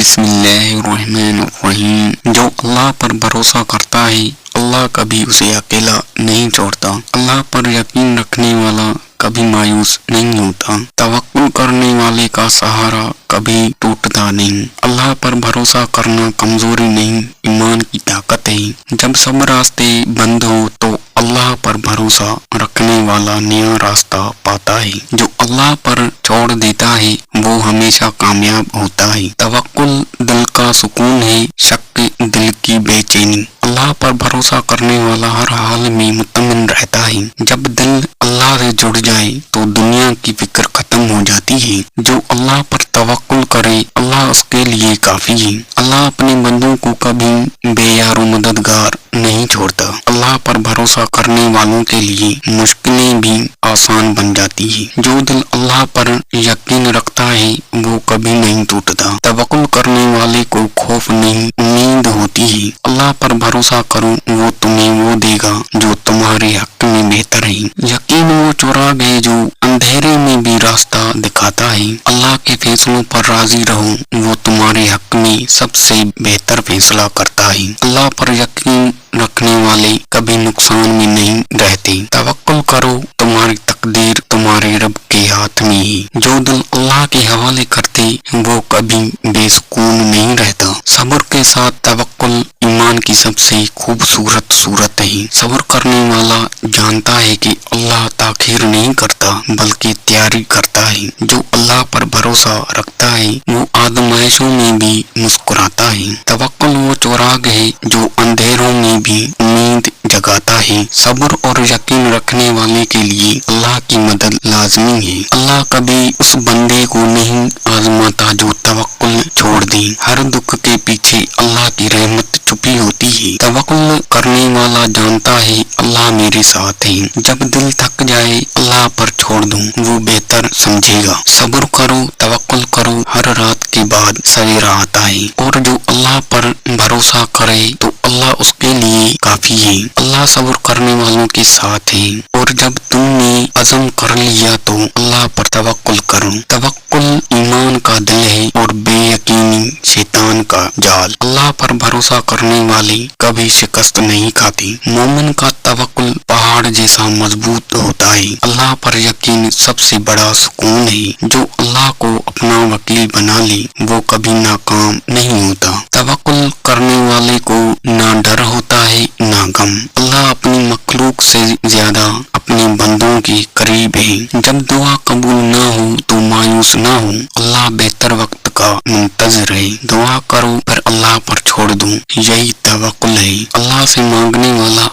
بسم اللہ الرحمن الرحیم۔ جو اللہ پر بھروسہ کرتا ہے اللہ کبھی اسے اکیلا نہیں چھوڑتا۔ اللہ پر یقین رکھنے والا کبھی مایوس نہیں ہوتا۔ توکل کرنے والے کا سہارا کبھی ٹوٹتا نہیں۔ اللہ پر بھروسہ کرنا کمزوری نہیں، ایمان کی طاقت ہے۔ جب سب راستے بند ہو تو اللہ پر بھروسہ رکھنے والا نیا راستہ پاتا ہے۔ جو اللہ پر چھوڑ دیتا ہے وہ ہمیشہ کامیاب ہوتا ہے۔ توکل دل کا سکون ہے، شک دل کی بے چینی۔ اللہ پر بھروسہ کرنے والا ہر حال میں مطمئن رہتا ہے۔ جب دل اللہ سے جڑ جائے تو دنیا کی فکر ختم ہو جاتی ہے۔ جو اللہ پر توکل کرے اللہ اس کے لیے کافی ہے۔ اللہ اپنے بندوں کو کبھی بے یار و مددگار نہیں چھوڑتا۔ اللہ پر بھروسہ کرنے والوں کے لیے مشکلیں بھی آسان بن جاتی ہیں۔ جو دل اللہ پر یقین رکھتا ہے وہ کبھی نہیں ٹوٹتا۔ توکل کرنے والے کو خوف نہیں، امید ہوتی ہے۔ اللہ پر بھروسہ کرو، وہ تمہیں وہ دے گا جو تمہارے حق میں بہتر ہے۔ یقین وہ چراغ ہے جو اندھیرے میں بھی راستہ دکھاتا ہے۔ اللہ کے فیصلوں پر راضی رہو، وہ تمہارے حق میں سب سے بہتر فیصلہ کرتا ہے۔ اللہ پر یقین رکھنے والے کبھی نقصان میں نہیں رہتے۔ توکل کرو، تمہاری تقدیر تمہارے رب کے ہاتھ میں ہے۔ جو دل اللہ کے حوالے کرتے وہ کبھی بے سکون نہیں رہتا۔ صبر کے ساتھ توکل ایمان کی سب سے خوبصورت صورت ہے۔ صبر کرنے والا جانتا ہے کہ اللہ تاخیر نہیں کرتا بلکہ تیاری کرتا ہے۔ جو اللہ پر بھروسہ رکھتا ہے وہ آزمائشوں میں بھی مسکراتا ہے۔ توکل وہ چراغ ہے جو اندھیروں میں بھی امید جگاتا ہے۔ صبر اور یقین رکھنے والے کے لیے اللہ کی مدد لازمی ہے۔ اللہ کبھی اس بندے کو نہیں آزماتا جو توکل چھوڑ دے۔ ہر دکھ کے پیچھے اللہ کی رحمت چھپی ہوتی ہے۔ توکل کرنے والا جانتا ہے اللہ میرے ساتھ ہے۔ جب دل تھک جائے اللہ پر چھوڑ دوں، وہ بہتر سمجھے گا۔ صبر کرو، توکل کرو، ہر رات کے بعد سویرا آتا ہے۔ اور جو اللہ پر بھروسہ کرے تو اللہ اس کے لیے کافی ہے۔ اللہ صبر کرنے والوں کے ساتھ ہے۔ اور جب تم نے عزم کر لیا تو اللہ پر توکل کرو۔ توکل ایمان کا دل ہے اور بے یقینی شیطان کا جال۔ اللہ پر بھروسہ کرنے والے کبھی شکست نہیں کھاتے۔ مومن کا توکل پہاڑ جیسا مضبوط ہوتا ہے۔ اللہ پر یقین سب سے بڑا سکون ہے۔ جو اللہ کو اپنا وکیل بنا لے وہ کبھی ناکام نہیں ہوتا۔ توکل کرنے والے کو نہ ڈر ہوتا ہے نہ غم۔ اللہ اپنی مخلوق سے زیادہ اپنے بندوں کے قریب ہے۔ جب دعا قبول نہ ہو تو مایوس نہ ہو، اللہ بہتر وقت کا منتظر ہے۔ دعا کرو پھر اللہ پر چھوڑ دو، یہی توکل ہے۔ اللہ سے مانگنے والا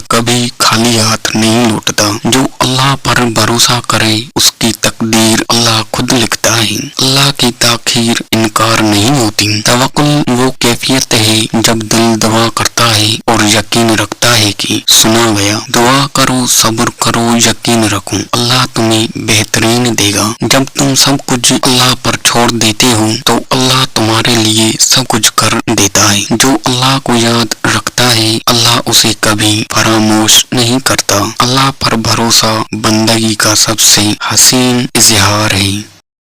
کبھی خالی ہاتھ نہیں لوٹتا۔ جو اللہ پر بھروسہ کرے اس کی تقدیر اللہ خود لکھتا ہے۔ اللہ کی تاخیر انکار نہیں ہوتی۔ توکل وہ کیفیت ہے جب دل دعا کرتا ہے اور یقین رکھتا ہے کہ سنا گیا۔ دعا کرو، صبر کرو، یقین رکھو، اللہ تمہیں بہترین دے گا۔ جب تم سب کچھ اللہ پر چھوڑ دیتے ہو تو اللہ تمہارے لیے سب کچھ کر دیتا ہے۔ جو اللہ کو یاد رکھتا ہے اللہ اسے کبھی فراموش نہیں کرتا۔ اللہ پر بھروسہ بندگی کا سب سے حسین اظہار ہے۔